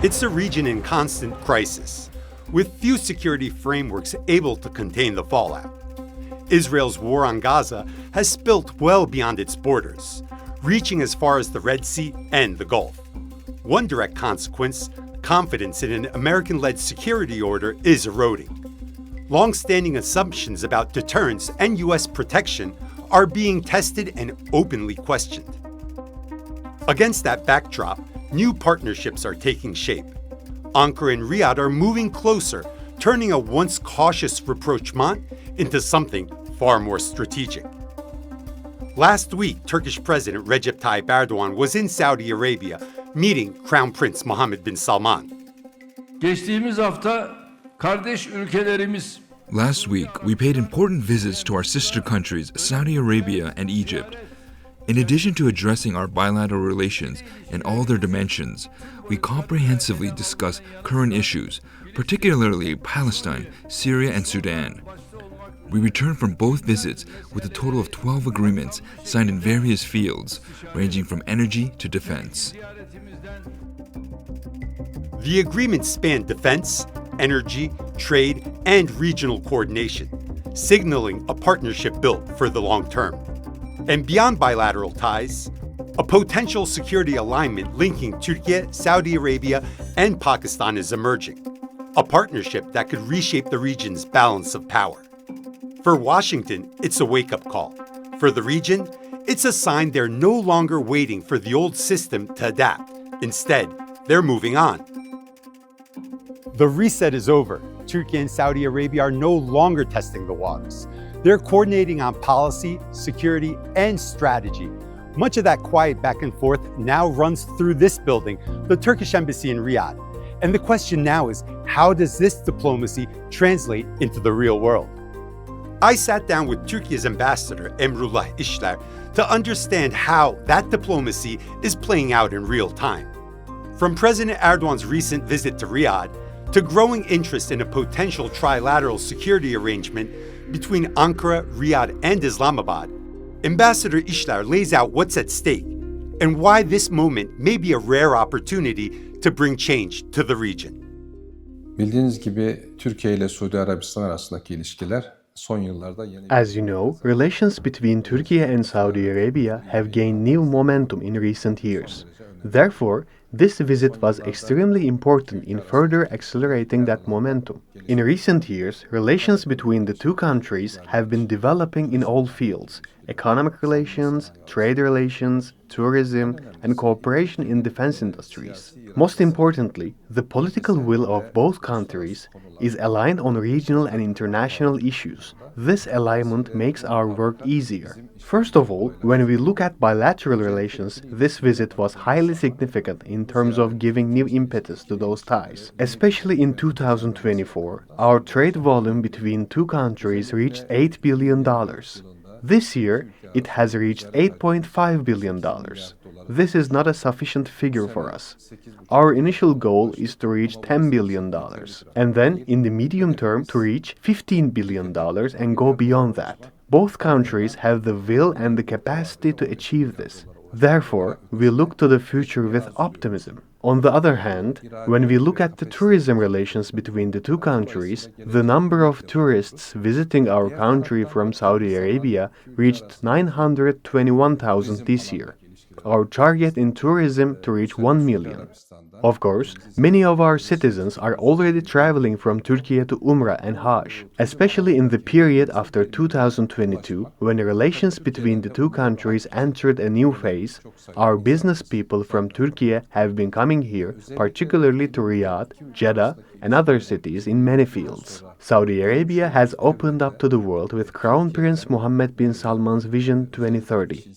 It's a region in constant crisis, with few security frameworks able to contain the fallout. Israel's war on Gaza has spilt well beyond its borders, reaching as far as the Red Sea and the Gulf. One direct consequence, confidence in an American-led security order, is eroding. Long-standing assumptions about deterrence and U.S. protection are being tested and openly questioned. Against that backdrop, new partnerships are taking shape. Ankara and Riyadh are moving closer, turning a once cautious rapprochement into something far more strategic. Last week, Turkish President Recep Tayyip Erdoğan was in Saudi Arabia, meeting Crown Prince Mohammed bin Salman. Geçtiğimiz hafta kardeş ülkelerimiz Last week, we paid important visits to our sister countries, Saudi Arabia and Egypt. In addition to addressing our bilateral relations in all their dimensions, we comprehensively discuss current issues, particularly Palestine, Syria, and Sudan. We returned from both visits with a total of 12 agreements signed in various fields, ranging from energy to defense. The agreements span defense, energy, trade, and regional coordination, signaling a partnership built for the long term. And beyond bilateral ties, a potential security alignment linking Türkiye, Saudi Arabia, and Pakistan is emerging, a partnership that could reshape the region's balance of power. For Washington, it's a wake-up call. For the region, it's a sign they're no longer waiting for the old system to adapt. Instead, they're moving on. The reset is over. Turkey and Saudi Arabia are no longer testing the waters. They're coordinating on policy, security, and strategy. Much of that quiet back and forth now runs through this building, the Turkish embassy in Riyadh. And the question now is, how does this diplomacy translate into the real world? I sat down with Turkey's ambassador, Emrullah İşler, to understand how that diplomacy is playing out in real time. From President Erdoğan's recent visit to Riyadh, to growing interest in a potential trilateral security arrangement between Ankara, Riyadh, and Islamabad, Ambassador İşler lays out what's at stake and why this moment may be a rare opportunity to bring change to the region. Bildiğiniz gibi Türkiye ile Suudi Arabistan arasındaki ilişkiler son yıllarda yeni... As you know, relations between Turkey and Saudi Arabia have gained new momentum in recent years. Therefore, this visit was extremely important in further accelerating that momentum. In recent years, relations between the two countries have been developing in all fields: economic relations, trade relations, tourism, and cooperation in defense industries. Most importantly, the political will of both countries is aligned on regional and international issues. This alignment makes our work easier. First of all, when we look at bilateral relations, this visit was highly significant in terms of giving new impetus to those ties. Especially in 2024, our trade volume between two countries reached $8 billion. This year, it has reached $8.5 billion. This is not a sufficient figure for us. Our initial goal is to reach $10 billion, and then in the medium term to reach $15 billion and go beyond that. Both countries have the will and the capacity to achieve this. Therefore, we look to the future with optimism. On the other hand, when we look at the tourism relations between the two countries, the number of tourists visiting our country from Saudi Arabia reached 921,000 this year. Our target in tourism to reach 1 million. Of course, many of our citizens are already traveling from Turkey to Umrah and Hajj, especially in the period after 2022, when relations between the two countries entered a new phase. Our business people from Turkey have been coming here, particularly to Riyadh, Jeddah, and other cities in many fields. Saudi Arabia has opened up to the world with Crown Prince Mohammed bin Salman's Vision 2030.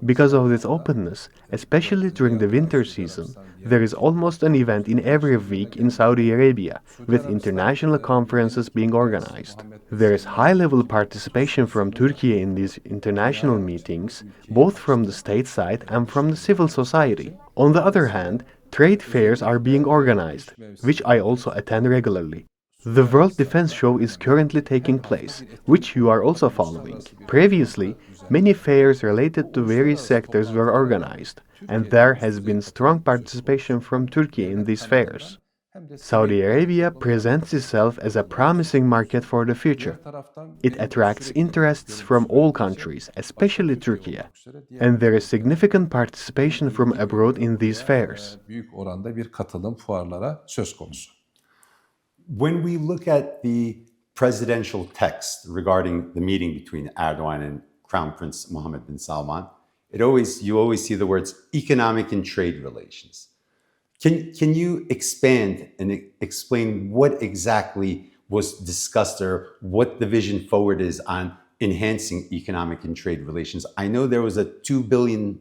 Because of this openness, especially during the winter season, there is almost an event in every week in Saudi Arabia, with international conferences being organized. There is high-level participation from Turkey in these international meetings, both from the state side and from the civil society. On the other hand, trade fairs are being organized, which I also attend regularly. The World Defense Show is currently taking place, which you are also following. Previously, many fairs related to various sectors were organized, and there has been strong participation from Turkey in these fairs. Saudi Arabia presents itself as a promising market for the future. It attracts interests from all countries, especially Turkey, and there is significant participation from abroad in these fairs. Büyük oranda bir katılım fuarlara söz konusu. When we look at the presidential text regarding the meeting between Erdoğan and Crown Prince Mohammed bin Salman, you always see the words economic and trade relations. Can you expand and explain what exactly was discussed or what the vision forward is on enhancing economic and trade relations? I know there was a $2 billion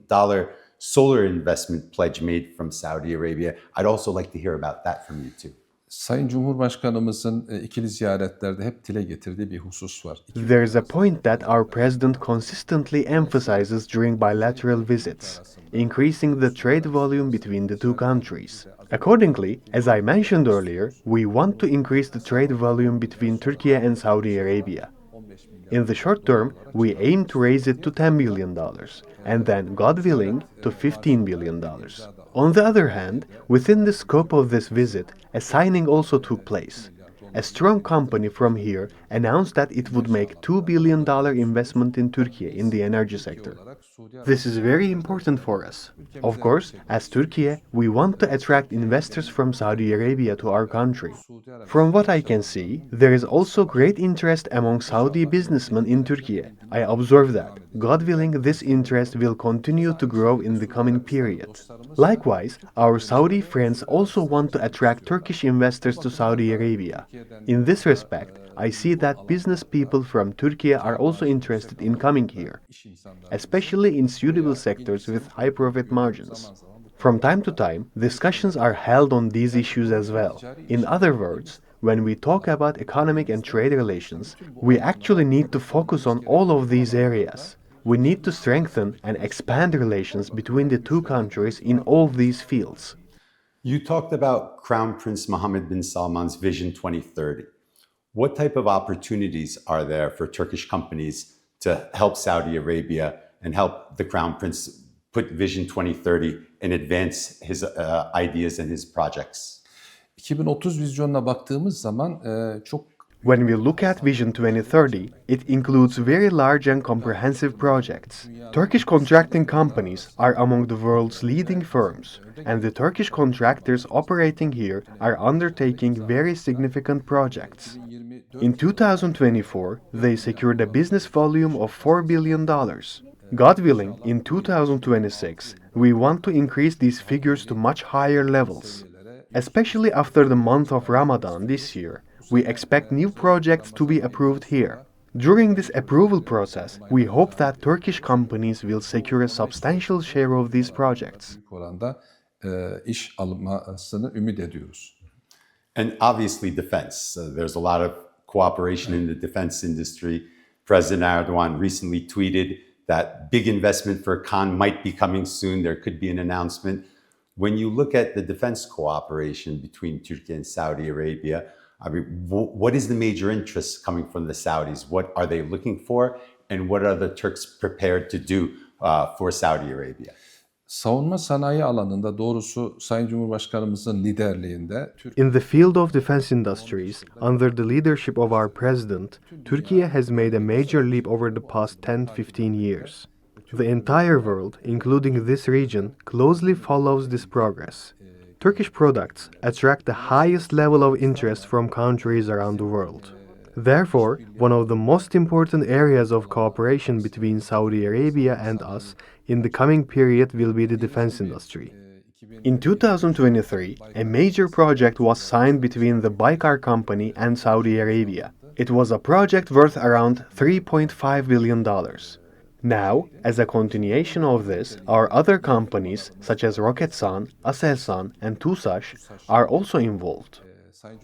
solar investment pledge made from Saudi Arabia. I'd also like to hear about that from you too. Sayın Cumhurbaşkanımızın ikili ziyaretlerde hep dile getirdiği bir husus var. There is a point that our president consistently emphasizes during bilateral visits, increasing the trade volume between the two countries. Accordingly, as I mentioned earlier, we want to increase the trade volume between Turkey and Saudi Arabia. In the short term, we aim to raise it to $10 billion, and then, God willing, to $15 billion. On the other hand, within the scope of this visit, a signing also took place. A strong company from here announced that it would make $2 billion investment in Turkey in the energy sector. This is very important for us. Of course, as Turkey, we want to attract investors from Saudi Arabia to our country. From what I can see, there is also great interest among Saudi businessmen in Turkey. I observe that. God willing, this interest will continue to grow in the coming period. Likewise, our Saudi friends also want to attract Turkish investors to Saudi Arabia. In this respect, I see that business people from Turkey are also interested in coming here, especially in suitable sectors with high profit margins. From time to time, discussions are held on these issues as well. In other words, when we talk about economic and trade relations, we actually need to focus on all of these areas. We need to strengthen and expand relations between the two countries in all these fields. You talked about Crown Prince Mohammed bin Salman's Vision 2030. What type of opportunities are there for Turkish companies to help Saudi Arabia and help the Crown Prince put Vision 2030 and advance his ideas and his projects? 2030 vizyonuna baktığımız zaman çok When we look at Vision 2030, it includes very large and comprehensive projects. Turkish contracting companies are among the world's leading firms, and the Turkish contractors operating here are undertaking very significant projects. In 2024, they secured a business volume of $4 billion. God willing, in 2026, we want to increase these figures to much higher levels. Especially after the month of Ramadan this year, we expect new projects to be approved here. During this approval process, we hope that Turkish companies will secure a substantial share of these projects. büyük oranda iş almasını ümit ediyoruz. And obviously defense. There's a lot of cooperation in the defense industry. President Erdoğan recently tweeted that big investment for Khan might be coming soon. There could be an announcement. When you look at the defense cooperation between Turkey and Saudi Arabia, I mean, what is the major interest coming from the Saudis? What are they looking for? And what are the Turks prepared to do for Saudi Arabia? Savunma sanayi alanında doğrusu Sayın Cumhurbaşkanımızın liderliğinde In the field of defense industries, under the leadership of our president, Turkey has made a major leap over the past 10-15 years. The entire world, including this region, closely follows this progress. Turkish products attract the highest level of interest from countries around the world. Therefore, one of the most important areas of cooperation between Saudi Arabia and us in the coming period will be the defense industry. In 2023, a major project was signed between the Baykar company and Saudi Arabia. It was a project worth around $3.5 billion. Now, as a continuation of this, our other companies, such as Roketsan, Aselsan, and TUSAŞ, are also involved.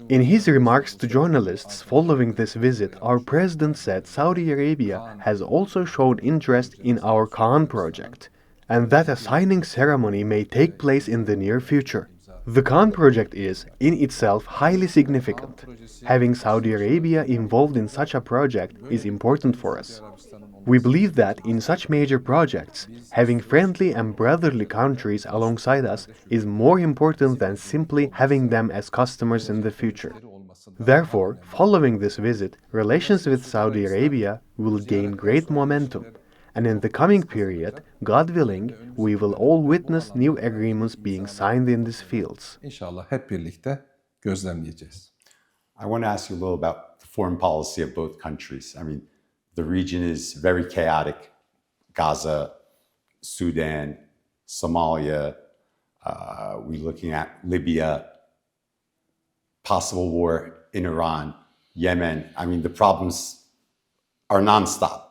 In his remarks to journalists following this visit, our president said Saudi Arabia has also shown interest in our Khan project, and that a signing ceremony may take place in the near future. The Khan project is, in itself, highly significant. Having Saudi Arabia involved in such a project is important for us. We believe that in such major projects, having friendly and brotherly countries alongside us is more important than simply having them as customers in the future. Therefore, following this visit, relations with Saudi Arabia will gain great momentum, and in the coming period, God willing, we will all witness new agreements being signed in these fields. İnşallah hep birlikte gözlemleyeceğiz. I want to ask you a little about the foreign policy of both countries. I mean, the region is very chaotic. Gaza, Sudan, Somalia, we're looking at Libya, possible war in Iran, Yemen. I mean, the problems are nonstop.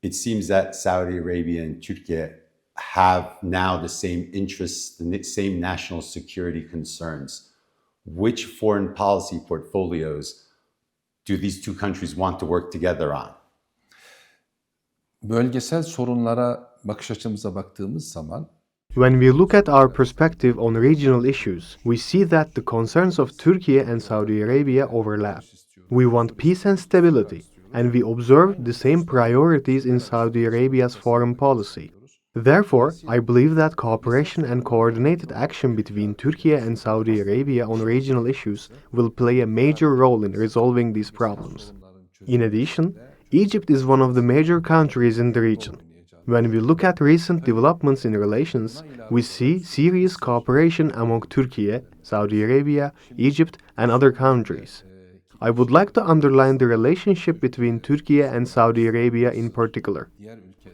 It seems that Saudi Arabia and Turkey have now the same interests, the same national security concerns. Which foreign policy portfolios do these two countries want to work together on? Bölgesel sorunlara bakış açımıza baktığımız zaman When we look at our perspective on regional issues, we see that the concerns of Turkey and Saudi Arabia overlap. We want peace and stability, and we observe the same priorities in Saudi Arabia's foreign policy. Therefore, I believe that cooperation and coordinated action between Turkey and Saudi Arabia on regional issues will play a major role in resolving these problems. In addition, Egypt is one of the major countries in the region. When we look at recent developments in relations, we see serious cooperation among Turkey, Saudi Arabia, Egypt, and other countries. I would like to underline the relationship between Turkey and Saudi Arabia in particular.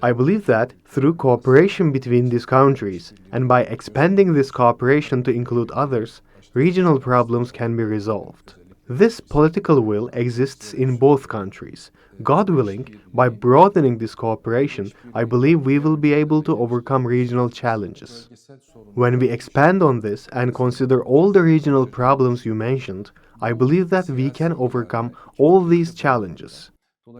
I believe that through cooperation between these countries and by expanding this cooperation to include others, regional problems can be resolved. This political will exists in both countries. God willing, by broadening this cooperation, I believe we will be able to overcome regional challenges. When we expand on this and consider all the regional problems you mentioned, I believe that we can overcome all these challenges.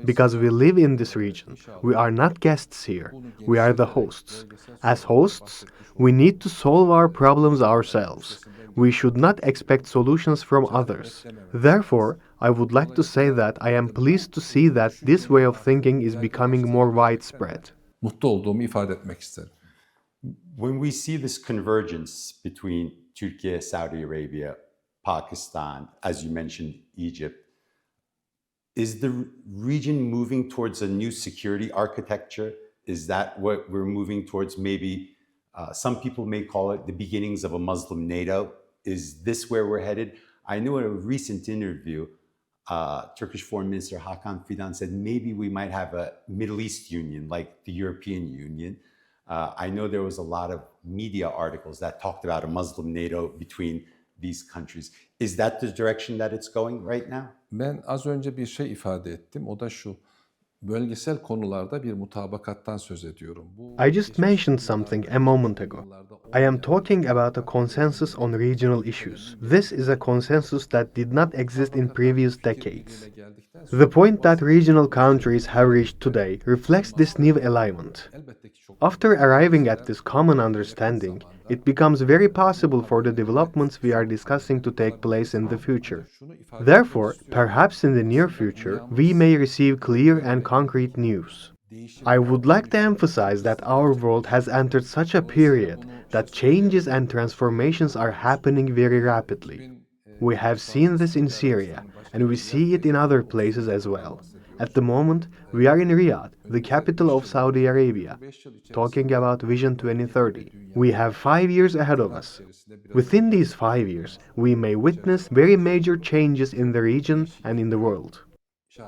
Because we live in this region, we are not guests here, we are the hosts. As hosts, we need to solve our problems ourselves. We should not expect solutions from others. Therefore, I would like to say that I am pleased to see that this way of thinking is becoming more widespread. mutlu olduğumu ifade etmek isterim. When we see this convergence between Turkey, Saudi Arabia, Pakistan, as you mentioned, Egypt, is the region moving towards a new security architecture? Is that what we're moving towards? Maybe some people may call it the beginnings of a Muslim NATO. Is this where we're headed? I know in a recent interview, Turkish Foreign Minister Hakan Fidan said maybe we might have a Middle East Union like the European Union. I know there was a lot of media articles that talked about a Muslim NATO between these countries. Is that the direction that it's going right now? Ben az önce bir şey ifade ettim. O da şu. Bölgesel konularda bir mutabakattan söz ediyorum. I just mentioned something a moment ago. I am talking about a consensus on regional issues. This is a consensus that did not exist in previous decades. The point that regional countries have reached today reflects this new alignment. After arriving at this common understanding, it becomes very possible for the developments we are discussing to take place in the future. Therefore, perhaps in the near future, we may receive clear and concrete news. I would like to emphasize that our world has entered such a period that changes and transformations are happening very rapidly. We have seen this in Syria, and we see it in other places as well. At the moment, we are in Riyadh, the capital of Saudi Arabia, talking about Vision 2030. We have 5 years ahead of us. Within these 5 years, we may witness very major changes in the region and in the world.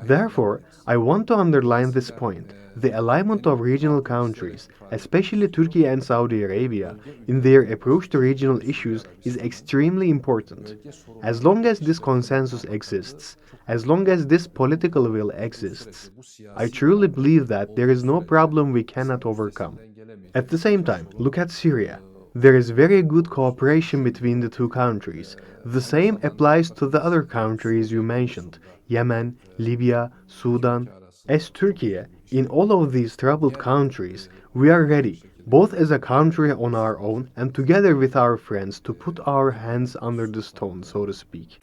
Therefore, I want to underline this point. The alignment of regional countries, especially Turkey and Saudi Arabia, in their approach to regional issues is extremely important. As long as this consensus exists, as long as this political will exists, I truly believe that there is no problem we cannot overcome. At the same time, look at Syria. There is very good cooperation between the two countries. The same applies to the other countries you mentioned, Yemen, Libya, Sudan. As Turkey, in all of these troubled countries, We are ready, both as a country on our own and together with our friends, to put our hands under the stone, so to speak,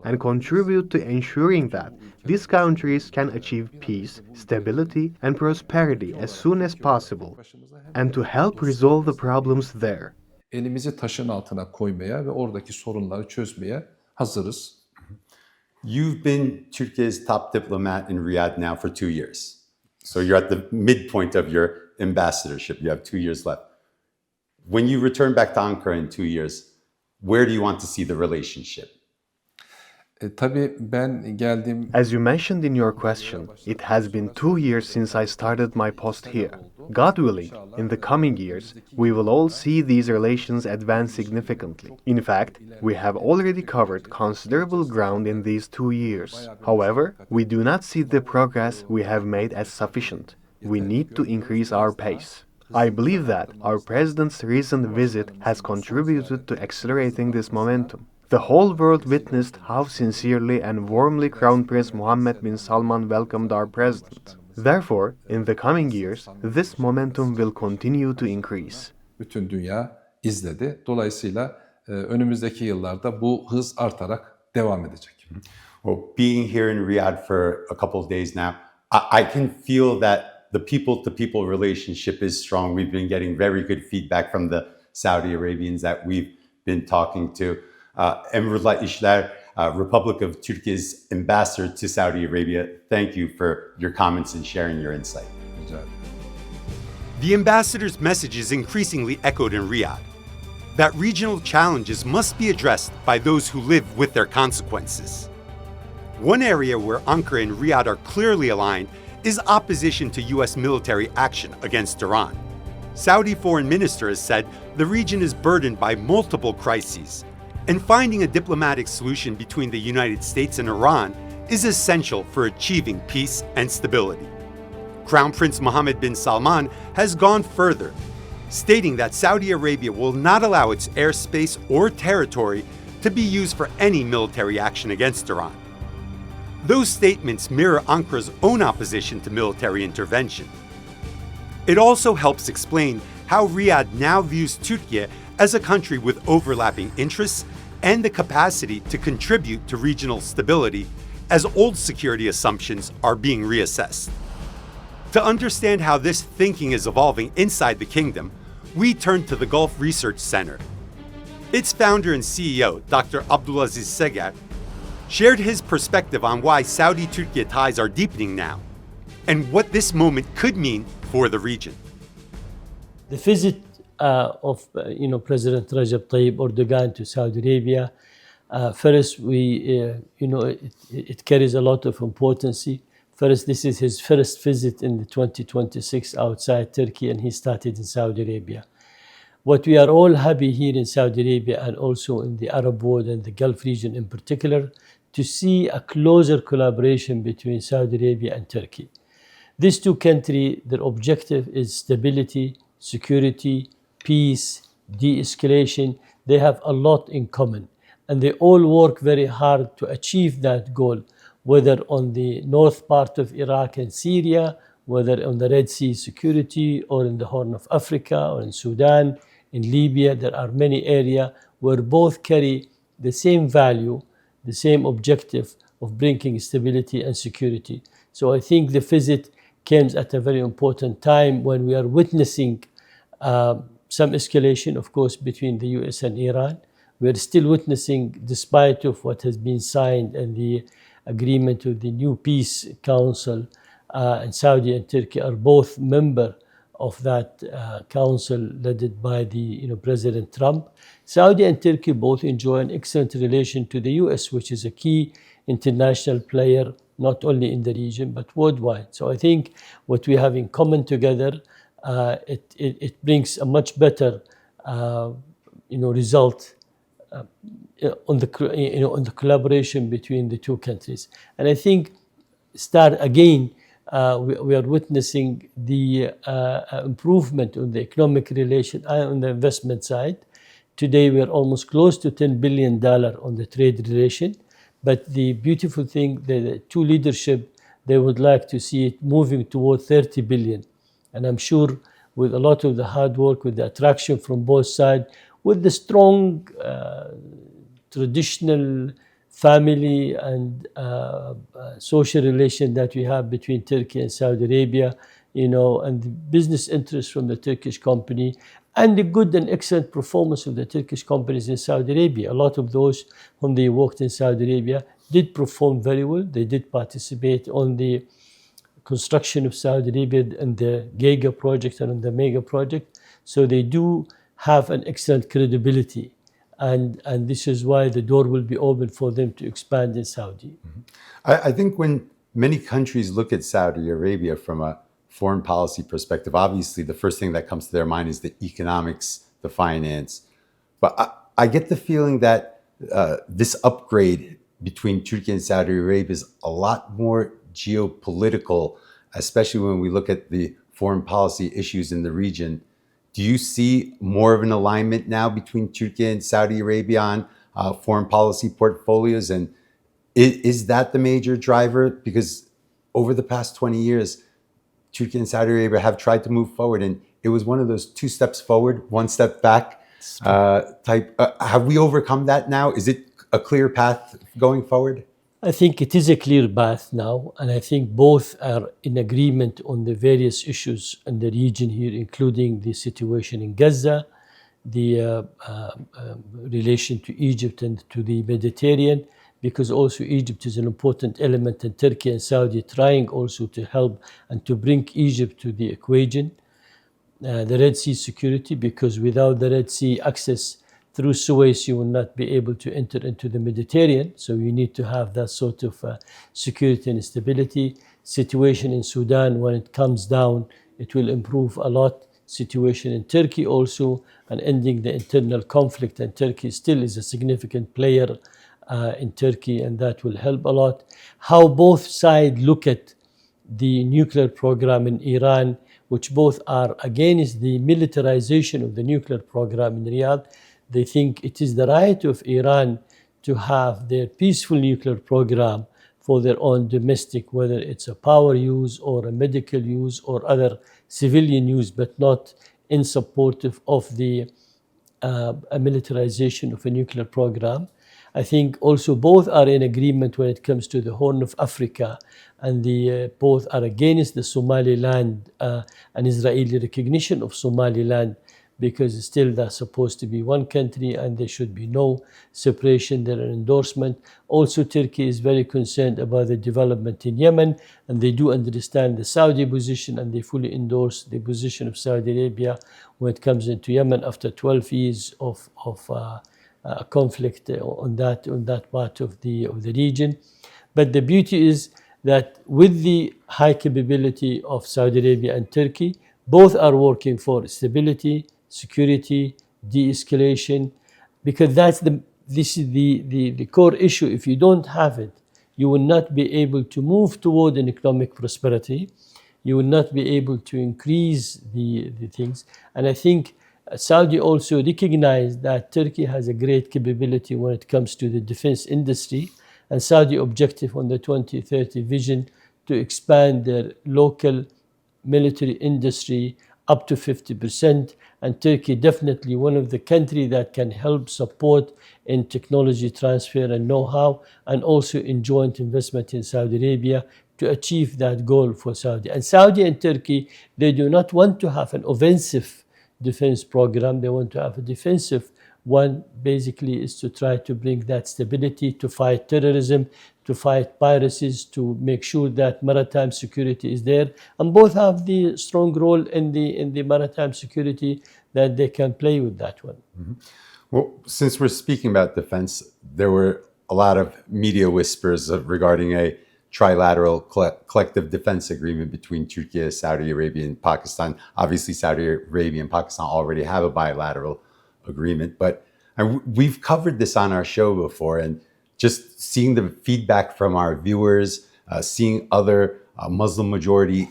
and contribute to ensuring that these countries can achieve peace, stability, and prosperity as soon as possible, and to help resolve the problems there. Elimizi taşın altına koymaya ve oradaki sorunları çözmeye hazırız. You've been Turkey's top diplomat in Riyadh now for 2 years. So you're at the midpoint of your ambassadorship. You have 2 years left. When you return back to Ankara in 2 years, where do you want to see the relationship? Tabii ben geldiğim As you mentioned in your question, it has been 2 years since I started my post here. God willing, in the coming years, we will all see these relations advance significantly. In fact, we have already covered considerable ground in these 2 years. However, we do not see the progress we have made as sufficient. We need to increase our pace. I believe that our President's recent visit has contributed to accelerating this momentum. The whole world witnessed how sincerely and warmly Crown Prince Mohammed bin Salman welcomed our President. Therefore, in the coming years, this momentum will continue to increase. bütün dünya izledi. Dolayısıyla önümüzdeki yıllarda bu hız artarak devam edecek. Well, being here in Riyadh for a couple of days now, I can feel that the people-to-people relationship is strong. We've been getting very good feedback from the Saudi Arabians that we've been talking to. Emrullah İşler, Republic of Turkey's ambassador to Saudi Arabia, thank you for your comments and sharing your insight. Rica ederim. The ambassador's message is increasingly echoed in Riyadh, that regional challenges must be addressed by those who live with their consequences. One area where Ankara and Riyadh are clearly aligned is opposition to U.S. military action against Iran. Saudi foreign minister has said the region is burdened by multiple crises, and finding a diplomatic solution between the United States and Iran is essential for achieving peace and stability. Crown Prince Mohammed bin Salman has gone further, stating that Saudi Arabia will not allow its airspace or territory to be used for any military action against Iran. Those statements mirror Ankara's own opposition to military intervention. It also helps explain how Riyadh now views Turkey as a country with overlapping interests and the capacity to contribute to regional stability as old security assumptions are being reassessed. To understand how this thinking is evolving inside the kingdom, we turn to the Gulf Research Center. Its founder and CEO, Dr. Abdulaziz Seger, shared his perspective on why Saudi-Turkey ties are deepening now and what this moment could mean for the region. The visit of President Recep Tayyip Erdoğan to Saudi Arabia, first it carries a lot of importance. First, this is his first visit in the 2026 outside Turkey, and he started in Saudi Arabia. What we are all happy here in Saudi Arabia and also in the Arab world and the Gulf region in particular, to see a closer collaboration between Saudi Arabia and Turkey. These two countries, their objective is stability, security, peace, de-escalation. They have a lot in common, and they all work very hard to achieve that goal, whether on the north part of Iraq and Syria, whether on the Red Sea security, or in the Horn of Africa, or in Sudan, in Libya. There are many areas where both carry the same value, the same objective of bringing stability and security. So I think the visit comes at a very important time when we are witnessing some escalation, of course, between the US and Iran. We are still witnessing, despite of what has been signed and the agreement with the new Peace Council, and Saudi and Turkey are both members of that council led by the President Trump. Saudi and Turkey both enjoy an excellent relation to the US, which is a key international player, not only in the region, but worldwide. So I think what we have in common together, it brings a much better result on the collaboration between the two countries. And I think we are witnessing the improvement on the economic relation and on the investment side. Today we are almost close to $10 billion on the trade relation. But the beautiful thing, the two leadership, they would like to see it moving toward 30 billion. And I'm sure with a lot of the hard work, with the attraction from both sides, with the strong traditional family and social relation that we have between Turkey and Saudi Arabia, and the business interests from the Turkish company, and the good and excellent performance of the Turkish companies in Saudi Arabia. A lot of those whom they worked in Saudi Arabia did perform very well. They did participate on the construction of Saudi Arabia and the Giga project and the Mega project. So they do have an excellent credibility. And this is why the door will be open for them to expand in Saudi. I think when many countries look at Saudi Arabia from a foreign policy perspective, obviously the first thing that comes to their mind is the economics, the finance. But I get the feeling that this upgrade between Turkey and Saudi Arabia is a lot more geopolitical, especially when we look at the foreign policy issues in the region. Do you see more of an alignment now between Turkey and Saudi Arabia on foreign policy portfolios? And is that the major driver? Because over the past 20 years, Turkey and Saudi Arabia have tried to move forward, and it was one of those 2 steps forward, 1 step back type. Have we overcome that now? Is it a clear path going forward? I think it is a clear path now, and I think both are in agreement on the various issues in the region here, including the situation in Gaza, the relation to Egypt and to the Mediterranean, because also Egypt is an important element, and Turkey and Saudi trying also to help and to bring Egypt to the equation. The Red Sea security, because without the Red Sea access through Suez, you will not be able to enter into the Mediterranean. So you need to have that sort of security and stability. Situation in Sudan, when it comes down, it will improve a lot. Situation in Turkey also, and ending the internal conflict. And Turkey still is a significant player in Turkey, and that will help a lot. How both sides look at the nuclear program in Iran, which both are against the militarization of the nuclear program in Riyadh. They think it is the right of Iran to have their peaceful nuclear program for their own domestic, whether it's a power use or a medical use or other civilian use, but not in support of the militarization of a nuclear program. I think also both are in agreement when it comes to the Horn of Africa, and both are against the Somaliland and Israeli recognition of Somaliland, because still that's supposed to be one country and there should be no separation, there an endorsement. Also, Turkey is very concerned about the development in Yemen, and they do understand the Saudi position, and they fully endorse the position of Saudi Arabia when it comes into Yemen after 12 years of conflict on that part of the region. But the beauty is that with the high capability of Saudi Arabia and Turkey, both are working for stability, security, de-escalation, because this is the core issue. If you don't have it, you will not be able to move toward an economic prosperity. You will not be able to increase the things. And I think Saudi also recognized that Turkey has a great capability when it comes to the defense industry, and Saudi objective on the 2030 vision to expand their local military industry up to 50%, and Turkey definitely one of the countries that can help support in technology transfer and know-how, and also in joint investment in Saudi Arabia to achieve that goal for Saudi. And Saudi and Turkey, they do not want to have an offensive defense program. They want to have a defensive one. Basically is to try to bring that stability, to fight terrorism, to fight piracies, to make sure that maritime security is there. And both have the strong role in the maritime security that they can play with that one. Mm-hmm. Well, since we're speaking about defense, there were a lot of media whispers regarding a trilateral collective defense agreement between Turkey, Saudi Arabia, and Pakistan. Obviously, Saudi Arabia and Pakistan already have a bilateral agreement, but we've covered this on our show before, and just seeing the feedback from our viewers, seeing other Muslim majority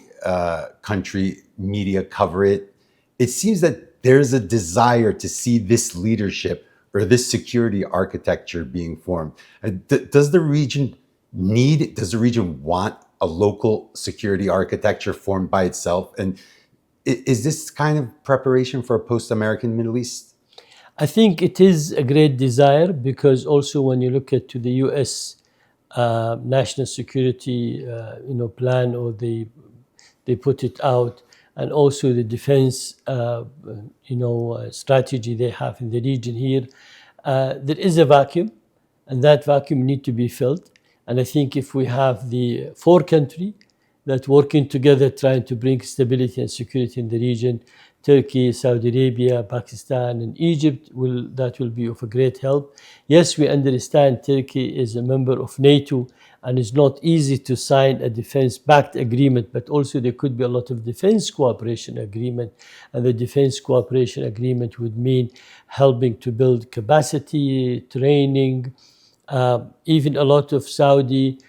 country media cover it, it seems that there's a desire to see this leadership or this security architecture being formed. Does the region want a local security architecture formed by itself? And Is this kind of preparation for a post-American Middle East? I think it is a great desire, because also when you look at to the U.S. National security plan, or they put it out, and also the defense strategy they have in the region here, there is a vacuum, and that vacuum need to be filled. And I think if we have the four countries that working together trying to bring stability and security in the region, Turkey, Saudi Arabia, Pakistan, and Egypt, that will be of a great help. Yes, we understand Turkey is a member of NATO, and it's not easy to sign a defense-backed agreement, but also there could be a lot of defense cooperation agreement, and the defense cooperation agreement would mean helping to build capacity, training, even a lot of Saudi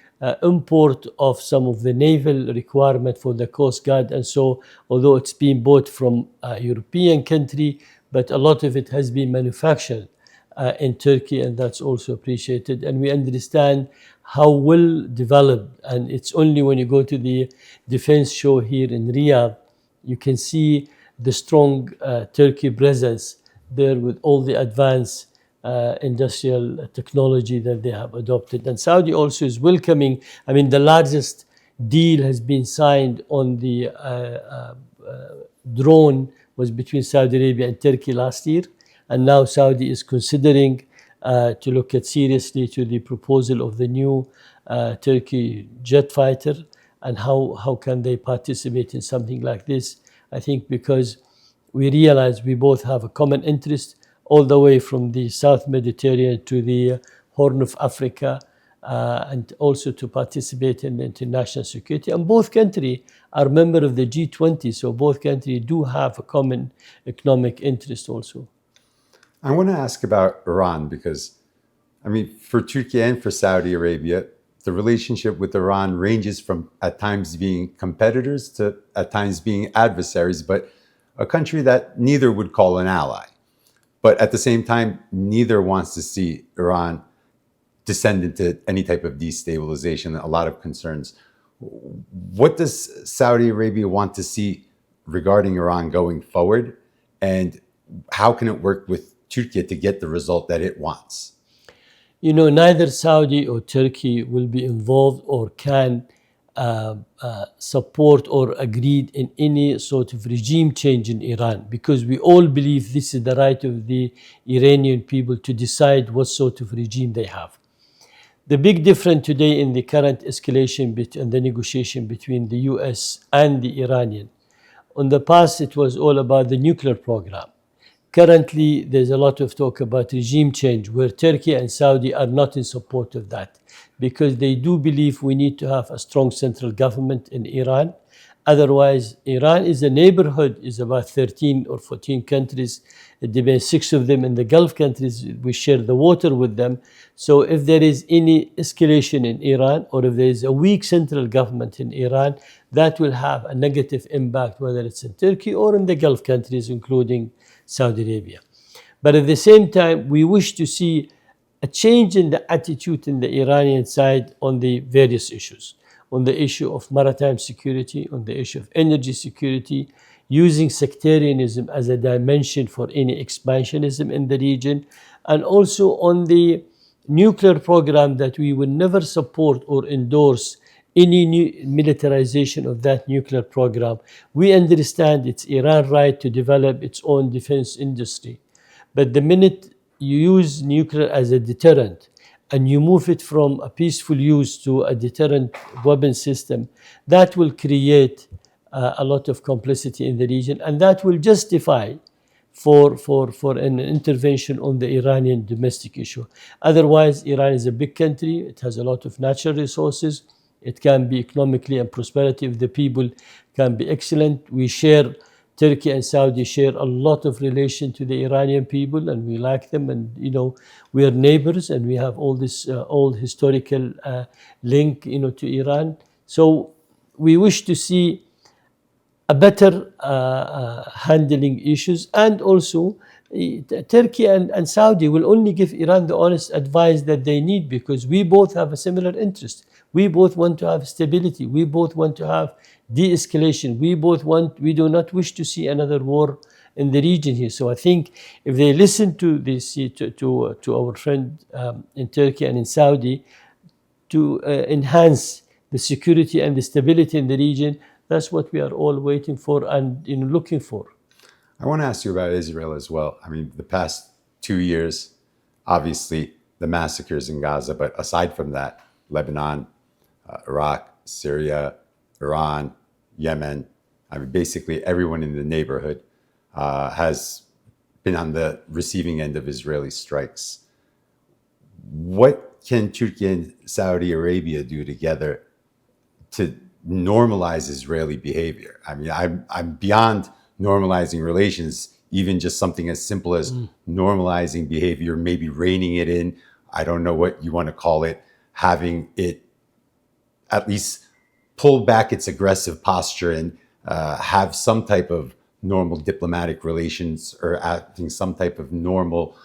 import of some of the naval requirement for the Coast Guard. And so, although it's been bought from a European country, but a lot of it has been manufactured in Turkey, and that's also appreciated. And we understand how well developed, and it's only when you go to the defense show here in Riyadh, you can see the strong Turkey presence there with all the advanced industrial technology that they have adopted. And Saudi also is welcoming. I mean, the largest deal has been signed on the drone was between Saudi Arabia and Turkey last year. And now Saudi is considering to look at seriously to the proposal of the new Turkey jet fighter, and how can they participate in something like this. I think because we realize we both have a common interest, all the way from the South Mediterranean to the Horn of Africa, and also to participate in international security. And both countries are members of the G20, so both countries do have a common economic interest also. I want to ask about Iran because, I mean, for Turkey and for Saudi Arabia, the relationship with Iran ranges from at times being competitors to at times being adversaries, but a country that neither would call an ally. But at the same time, neither wants to see Iran descend into any type of destabilization, a lot of concerns. What does Saudi Arabia want to see regarding Iran going forward? And how can it work with Turkey to get the result that it wants? You know, neither Saudi or Turkey will be involved or can support or agreed in any sort of regime change in Iran, because we all believe this is the right of the Iranian people to decide what sort of regime they have. The big difference today in the current escalation and the negotiation between the US and the Iranian, in the past it was all about the nuclear program. Currently, there's a lot of talk about regime change, where Turkey and Saudi are not in support of that, because they do believe we need to have a strong central government in Iran. Otherwise, Iran is a neighborhood, is about 13 or 14 countries. It depends, 6 of them in the Gulf countries, we share the water with them. So if there is any escalation in Iran, or if there is a weak central government in Iran, that will have a negative impact, whether it's in Turkey or in the Gulf countries, including Saudi Arabia. But at the same time, we wish to see a change in the attitude in the Iranian side on the various issues, on the issue of maritime security, on the issue of energy security, using sectarianism as a dimension for any expansionism in the region, and also on the nuclear program, that we will never support or endorse any new militarization of that nuclear program. We understand it's Iran's right to develop its own defense industry. But the minute you use nuclear as a deterrent, and you move it from a peaceful use to a deterrent weapon system, that will create a lot of complicity in the region, and that will justify for an intervention on the Iranian domestic issue. Otherwise, Iran is a big country. It has a lot of natural resources. It can be economically and prosperity of the people can be excellent. We share, Turkey and Saudi share a lot of relation to the Iranian people, and we like them, and you know, we are neighbors, and we have all this old historical link, to Iran. So we wish to see a better handling issues, and also Turkey and Saudi will only give Iran the honest advice that they need, because we both have a similar interest. We both want to have stability. We both want to have de-escalation. We do not wish to see another war in the region here. So I think if they listen to this, to our friend in Turkey and in Saudi, to enhance the security and the stability in the region, that's what we are all waiting for and looking for. I want to ask you about Israel as well. I mean, the past 2 years, obviously the massacres in Gaza, but aside from that, Lebanon, Iraq, Syria, Iran, Yemen, I mean, basically everyone in the neighborhood has been on the receiving end of Israeli strikes. What can Turkey and Saudi Arabia do together to normalize Israeli behavior? I mean, I'm beyond normalizing relations, even just something as simple as normalizing behavior, maybe reining it in. I don't know what you want to call it, having it at least pull back its aggressive posture and have some type of normal diplomatic relations, or having some type of normal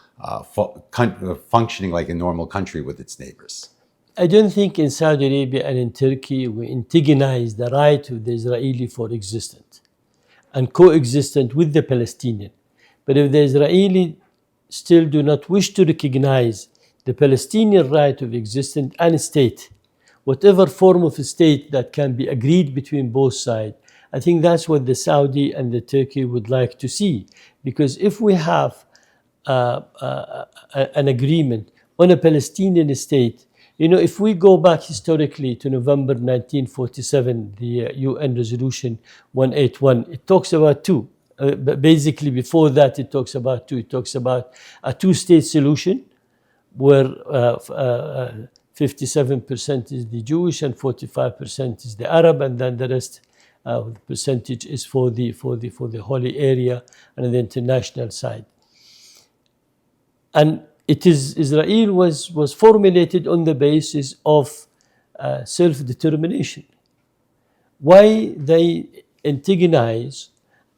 functioning like a normal country with its neighbors. I don't think in Saudi Arabia and in Turkey we antagonize the right of the Israeli for existence and coexistent with the Palestinian. But if the Israeli still do not wish to recognize the Palestinian right of existence and state, whatever form of state that can be agreed between both sides, I think that's what the Saudi and the Turkey would like to see. Because if we have an agreement on a Palestinian state, if we go back historically to November 1947, the UN Resolution 181, it talks about two. But basically, before that, it talks about two. It talks about a two-state solution where 57% is the Jewish and 45% is the Arab, and then the rest the percentage is for the holy area and the international side. And Israel was formulated on the basis of self-determination. Why they antagonize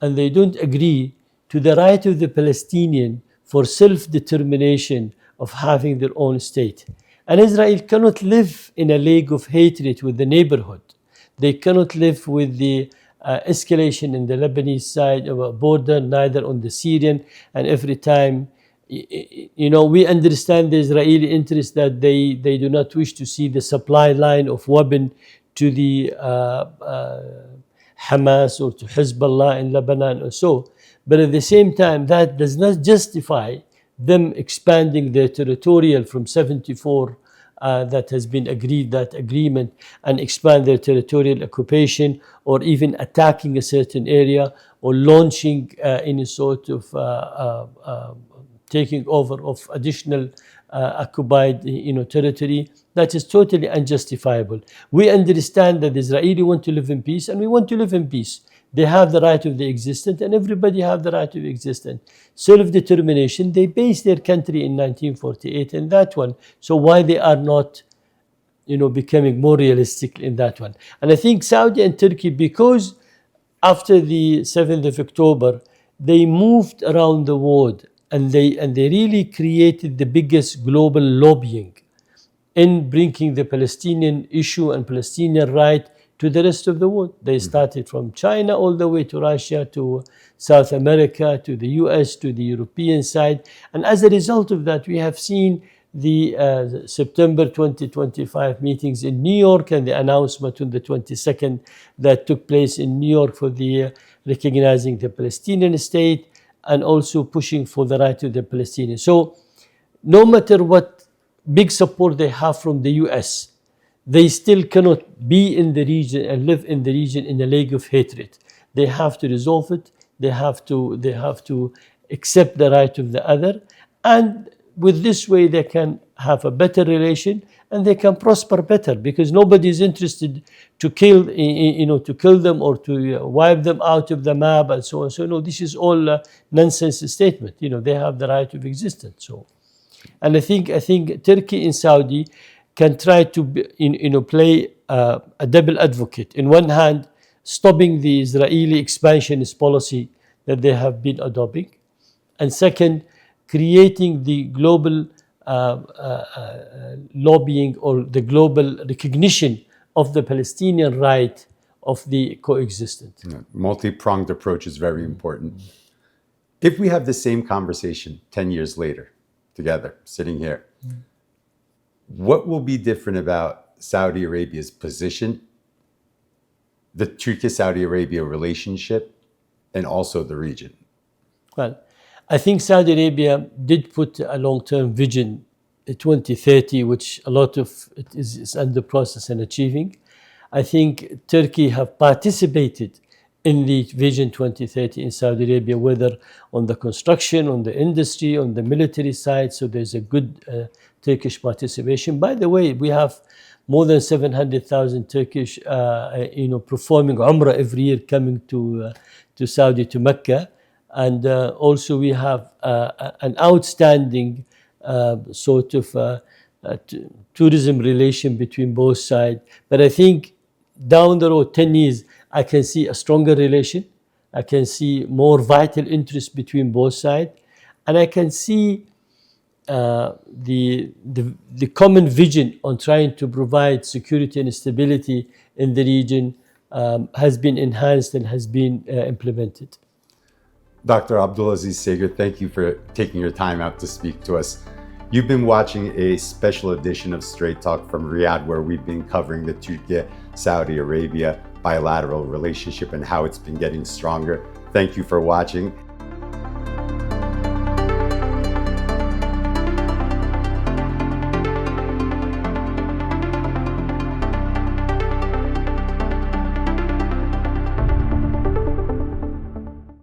and they don't agree to the right of the Palestinian for self-determination of having their own state? And Israel cannot live in a league of hatred with the neighborhood. They cannot live with the escalation in the Lebanese side of a border, neither on the Syrian. And every time, we understand the Israeli interest that they do not wish to see the supply line of weapon to the Hamas or to Hezbollah in Lebanon or so. But at the same time, that does not justify them expanding their territorial from 74 that has been agreed, that agreement, and expand their territorial occupation, or even attacking a certain area, or launching any sort of taking over of additional occupied territory. That is totally unjustifiable. We understand that the Israeli want to live in peace, and we want to live in peace. They have the right of the existence, and everybody have the right of existence. Self-determination, they based their country in 1948 in that one. So why they are not, becoming more realistic in that one? And I think Saudi and Turkey, because after the 7th of October, they moved around the world, and they really created the biggest global lobbying in bringing the Palestinian issue and Palestinian right to the rest of the world. They started from China all the way to Russia, to South America, to the US, to the European side. And as a result of that, we have seen the September 2025 meetings in New York and the announcement on the 22nd that took place in New York for the recognizing the Palestinian state and also pushing for the right of the Palestinians. So no matter what big support they have from the US, they still cannot be in the region and live in the region in a league of hatred. They have to resolve it. They have to accept the right of the other, and with this way they can have a better relation and they can prosper better, because nobody is interested to kill them or to wipe them out of the map and so on. So no, this is all a nonsense statement. They have the right of existence. So, and I think Turkey and Saudi can try to play a double advocate. In one hand, stopping the Israeli expansionist policy that they have been adopting, And second, creating the global lobbying or the global recognition of the Palestinian right of the coexistence. Multi-pronged approach is very important. If we have the same conversation 10 years later, together, sitting here, what will be different about Saudi Arabia's position, the Turkey-Saudi Arabia relationship, and also the region? Well, I think Saudi Arabia did put a long-term vision, 2030, which a lot of it is under process and achieving. I think Turkey have participated in the Vision 2030 in Saudi Arabia, whether on the construction, on the industry, on the military side. So there's a good Turkish participation. By the way, we have more than 700,000 Turkish, performing Umrah every year, coming to Saudi, to Mecca. And also we have an outstanding sort of tourism relation between both sides. But I think down the road, 10 years, I can see a stronger relation. I can see more vital interest between both sides. And I can see the common vision on trying to provide security and stability in the region has been enhanced and has been implemented. Dr. Abdulaziz Seger, thank you for taking your time out to speak to us. You've been watching a special edition of Straight Talk from Riyadh, where we've been covering the Turkey-Saudi Arabia bilateral relationship and how it's been getting stronger. Thank you for watching.